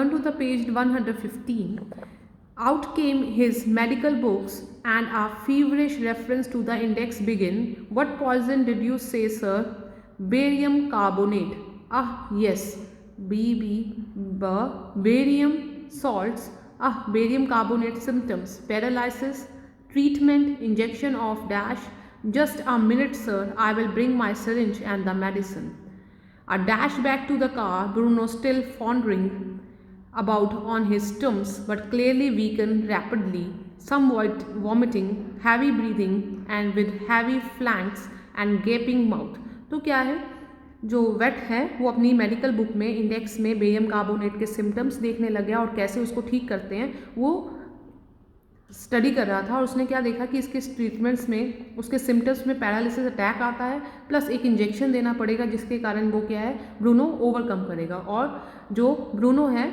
turn to the page 115. Out came his medical books and a feverish reference to the index begin. What poison did you say, sir? Barium carbonate. Ah, yes. Barium salts. Ah, barium carbonate symptoms. Paralysis. Treatment. Injection of dash. Just a minute, sir. I will bring my syringe and the medicine. A dash back to the car, Bruno still pondering about on his stumps but clearly weakened rapidly, somewhat vomiting, heavy breathing and with heavy flanks and gaping mouth. तो क्या है, जो wait है वो अपनी medical book में index में barium carbonate के सिम्टम्स देखने लग गया और कैसे उसको ठीक करते हैं वो स्टडी कर रहा था। और उसने क्या देखा कि इसके ट्रीटमेंट्स में उसके सिम्टम्स में पैरालिसिस अटैक आता है प्लस एक इंजेक्शन देना पड़ेगा जिसके कारण वो क्या है ब्रूनो ओवरकम करेगा। और जो ब्रूनो है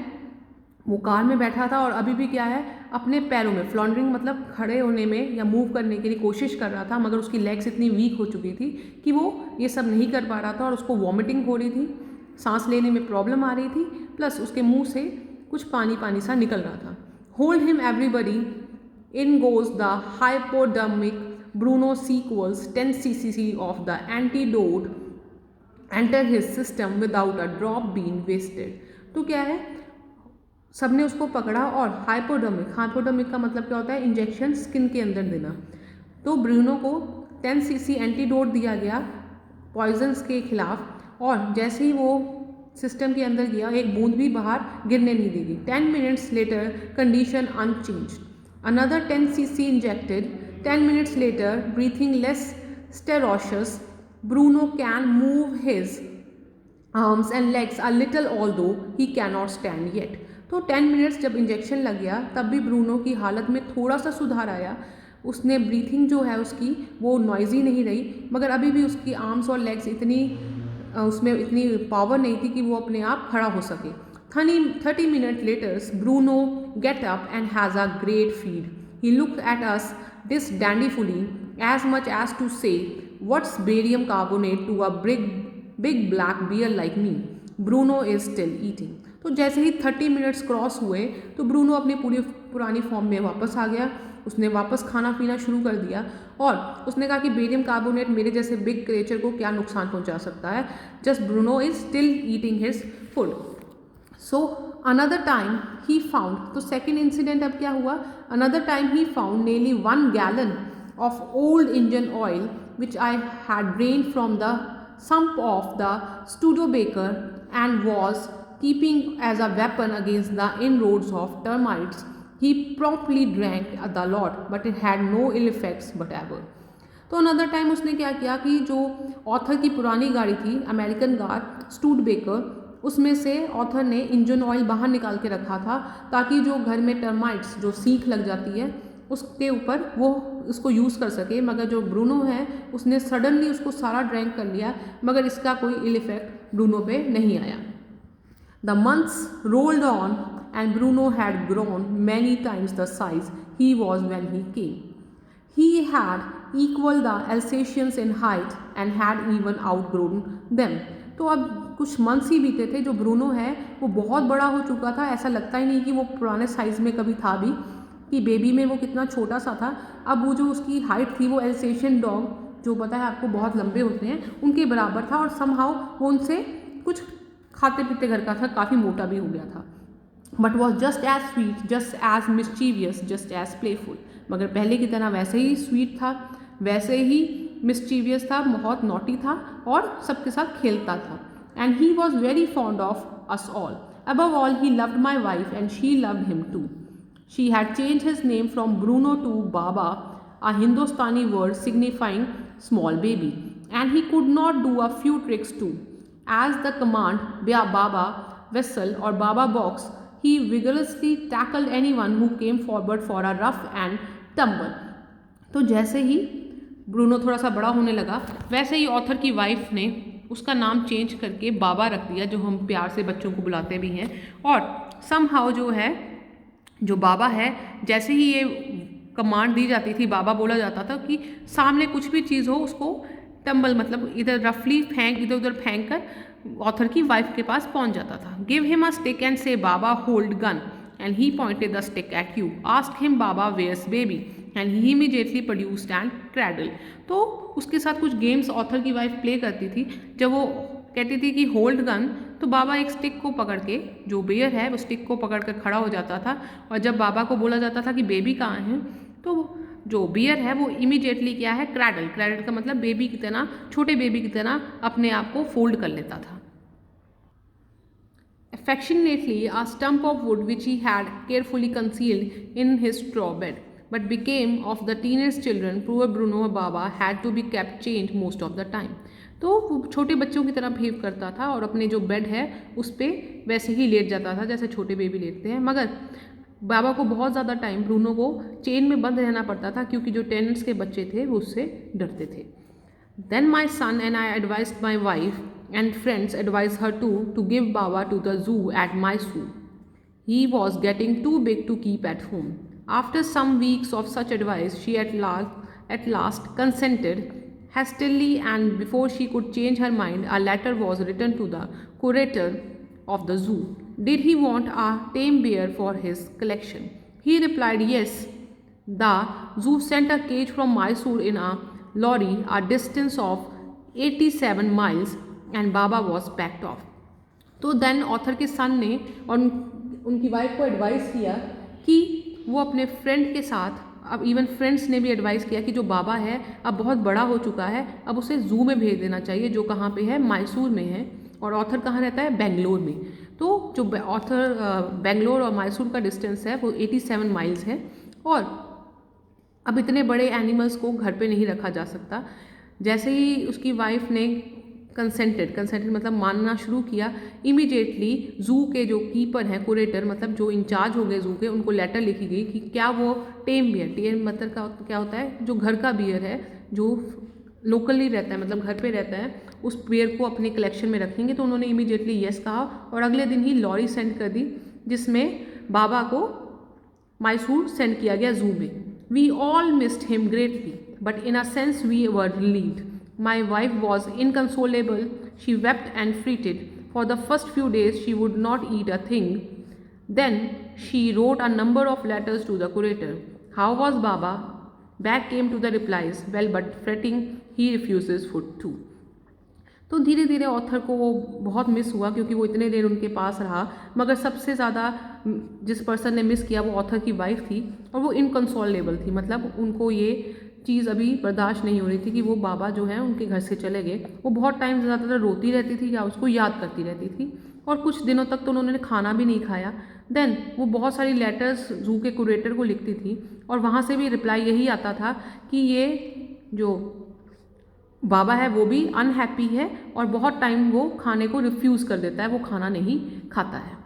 वो कार में बैठा था और अभी भी क्या है अपने पैरों में फ्लॉन्डरिंग मतलब खड़े होने में या मूव करने के लिए कोशिश कर रहा था, मगर उसकी लेग्स इतनी वीक हो चुकी थी कि वो ये सब नहीं कर पा रहा था और उसको वॉमिटिंग हो रही थी, सांस लेने में प्रॉब्लम आ रही थी, प्लस उसके मुंह से कुछ पानी पानी सा निकल रहा था। Hold him everybody, in goes the hypodermic, Bruno sequels 10 cc of the antidote enter his system without a drop being wasted। तो क्या है सबने उसको पकड़ा और हाइपोडर्मिक का मतलब क्या होता है इंजेक्शन स्किन के अंदर देना। तो ब्रूनो को 10 cc एंटीडोट दिया गया पॉइजन्स के खिलाफ और जैसे ही वो सिस्टम के अंदर गया एक बूंद भी बाहर गिरने नहीं देगी। 10 minutes later condition unchanged, another 10 cc injected, 10 minutes later breathing less stertorous, Bruno can move his arms and legs a little although he cannot stand yet। तो 10 मिनट्स जब इंजेक्शन लग गया तब भी ब्रूनो की हालत में थोड़ा सा सुधार आया। उसने ब्रीथिंग जो है उसकी वो नॉइजी नहीं रही, मगर अभी भी उसकी आर्म्स और लेग्स उसमें इतनी पावर नहीं थी कि वो अपने आप खड़ा हो सके। 30 minutes later Bruno get up and has a great feed. He looked at us disdainfully as much as to say, what's barium carbonate to a big black bear like me? Bruno is still eating। तो जैसे ही 30 minutes cross हुए तो Bruno अपनी पूरी पुरानी form में वापस आ गया। उसने वापस खाना पीना शुरू कर दिया और उसने कहा कि बेरियम कार्बोनेट मेरे जैसे बिग क्रिएचर को क्या नुकसान पहुंचा सकता है। Just Bruno is still eating his food. So another time he found, तो सेकेंड इंसिडेंट अब क्या हुआ, another time he found nearly 1 gallon of old engine oil which I had drained from the sump of the Studebaker and was keeping as a weapon against the inroads of termites। He promptly drank the lot but it had no ill effects whatever। तो another time उसने क्या किया कि जो author की पुरानी गाड़ी थी अमेरिकन कार स्टूडेबेकर, उसमें से ऑथर ने इंजन ऑयल बाहर निकाल के रखा था ताकि जो घर में टर्माइट्स जो सीख लग जाती है उसके ऊपर वो उसको यूज़ कर सके। मगर जो ब्रूनो है उसने सडनली उसको सारा ड्रैंक कर लिया मगर इसका कोई इल इफेक्ट ब्रूनो पे नहीं आया। The months rolled on and Bruno had grown many times the size he was when he came. He had equaled the Alsatians in height and had even outgrown them। तो अब कुछ months ही बीते थे, जो Bruno है वो बहुत बड़ा हो चुका था, ऐसा लगता ही नहीं कि वो पुराने साइज़ में कभी था भी, कि बेबी में वो कितना छोटा सा था। अब वो जो उसकी हाइट थी वो एल्सेशियन डॉग जो पता है आपको बहुत लंबे होते हैं उनके बराबर था और समहाउ वो उनसे कुछ खाते पीते घर का था, काफ़ी मोटा भी हो गया था। But was just as sweet, just as mischievous, just as playful. मगर पहले की तरह वैसे ही स्वीट था, वैसे ही मिस्चीवियस था, बहुत नॉटी था और सबके साथ खेलता था। And he was very fond of us all. Above all he loved my wife and she loved him too. She had change his name from Bruno to Baba, a Hindustani word signifying small baby, and he could not do a few tricks too। As the command Baba vessel or Baba box, he vigorously tackled anyone who came forward for a rough and tumble। तो जैसे ही Bruno थोड़ा सा बड़ा होने लगा वैसे ही author की wife ने उसका नाम चेंज करके बाबा रख दिया, जो हम प्यार से बच्चों को बुलाते भी हैं। और समहाउ जो है जो बाबा है, जैसे ही ये कमांड दी जाती थी, बाबा बोला जाता था कि सामने कुछ भी चीज़ हो उसको टम्बल मतलब इधर रफली फेंक, इधर उधर फेंक कर ऑथर की वाइफ के पास पहुंच जाता था। Give him a stick and say baba hold gun and he pointed the stick at you, ask him baba where's baby and he immediately produced and cradle. तो उसके साथ कुछ गेम्स ऑथर की वाइफ प्ले करती थी। जब वो कहती थी कि होल्ड गन, तो बाबा एक स्टिक को पकड़ के, जो बेयर है वो स्टिक को पकड़ कर खड़ा हो जाता था, और जब बाबा को बोला जाता था कि बेबी कहाँ है, तो जो बियर है वो इमीडिएटली क्या है, क्रैडल, क्रैडल का मतलब बेबी की तरह, छोटे बेबी की तरह अपने आप को फोल्ड कर लेता था। Affectionately, a stump of wood which he had carefully concealed in his straw bed, but became of the teenage children, poor Bruno Baba had to be kept chained most of the time. तो वो छोटे बच्चों की तरह behave करता था और अपने जो बेड है उस पर वैसे ही लेट जाता था जैसे छोटे बेबी लेटते हैं, मगर बाबा को बहुत ज़्यादा टाइम ब्रूनो को चेन में बंद रहना पड़ता था क्योंकि जो टेनेंट्स के बच्चे थे वो उससे डरते थे। Then my son and I advised my wife and friends advised her too to give Baba to the zoo at Mysore. He was getting too big to keep at home. After some weeks of such advice, she at last consented hastily, and before she could change her mind, a letter was written to the curator of the zoo. Did he want a tame bear for his collection? He replied yes. The zoo sent a cage from Mysore in a lorry, a distance of 87 miles, and Baba was packed off. तो then author के सन ने और उनकी wife को advice किया कि वो अपने फ्रेंड के साथ, अब इवन फ्रेंड्स ने भी एडवाइस किया कि जो बाबा है अब बहुत बड़ा हो चुका है, अब उसे जू में भेज देना चाहिए, जो कहाँ पे है, मैसूर में है, और ऑथर कहाँ रहता है, बेंगलोर में। तो जो ऑथर बेंगलोर और मैसूर का डिस्टेंस है वो 87 माइल्स है, और अब इतने बड़े एनिमल्स को घर पे नहीं रखा जा सकता। जैसे ही उसकी वाइफ ने कंसेंटेड मतलब मानना शुरू किया, इमीडिएटली जू के जो कीपर हैं, कुरेटर मतलब जो इंचार्ज हो गए जू के, उनको लेटर लिखी गई कि क्या वो टेम बियर, टेम मतलब का क्या होता है, जो घर का बियर है, जो लोकली रहता है मतलब घर पे रहता है, उस बियर को अपने कलेक्शन में रखेंगे। तो उन्होंने इमीडिएटली येस कहा और अगले दिन ही लॉरी सेंड कर दी जिसमें बाबा को मैसूर सेंड किया गया जू में। We all missed him greatly, but in a sense we were relieved. My wife was inconsolable. She wept and fretted. For the first few days she would not eat a thing. Then she wrote a number of letters to the curator. How was Baba? Back came to the replies, well, but fretting, he refuses food too. तो धीरे धीरे author को वो बहुत miss हुआ क्योंकि वो इतने देर उनके पास रहा, मगर सबसे ज़्यादा जिस पर्सन ने मिस किया वो ऑथर की वाइफ थी, और वो इनकंसोलेबल थी, मतलब उनको ये चीज़ अभी बर्दाश्त नहीं हो रही थी कि वो बाबा जो है उनके घर से चले गए। वो बहुत टाइम ज़्यादातर रोती रहती थी या उसको याद करती रहती थी, और कुछ दिनों तक तो उन्होंने खाना भी नहीं खाया। देन वो बहुत सारी लेटर्स जू के कुरेटर को लिखती थी, और वहाँ से भी रिप्लाई यही आता था कि ये जो बाबा है वो भी अनहैप्पी है और बहुत टाइम वो खाने को रिफ्यूज़ कर देता है, वो खाना नहीं खाता है।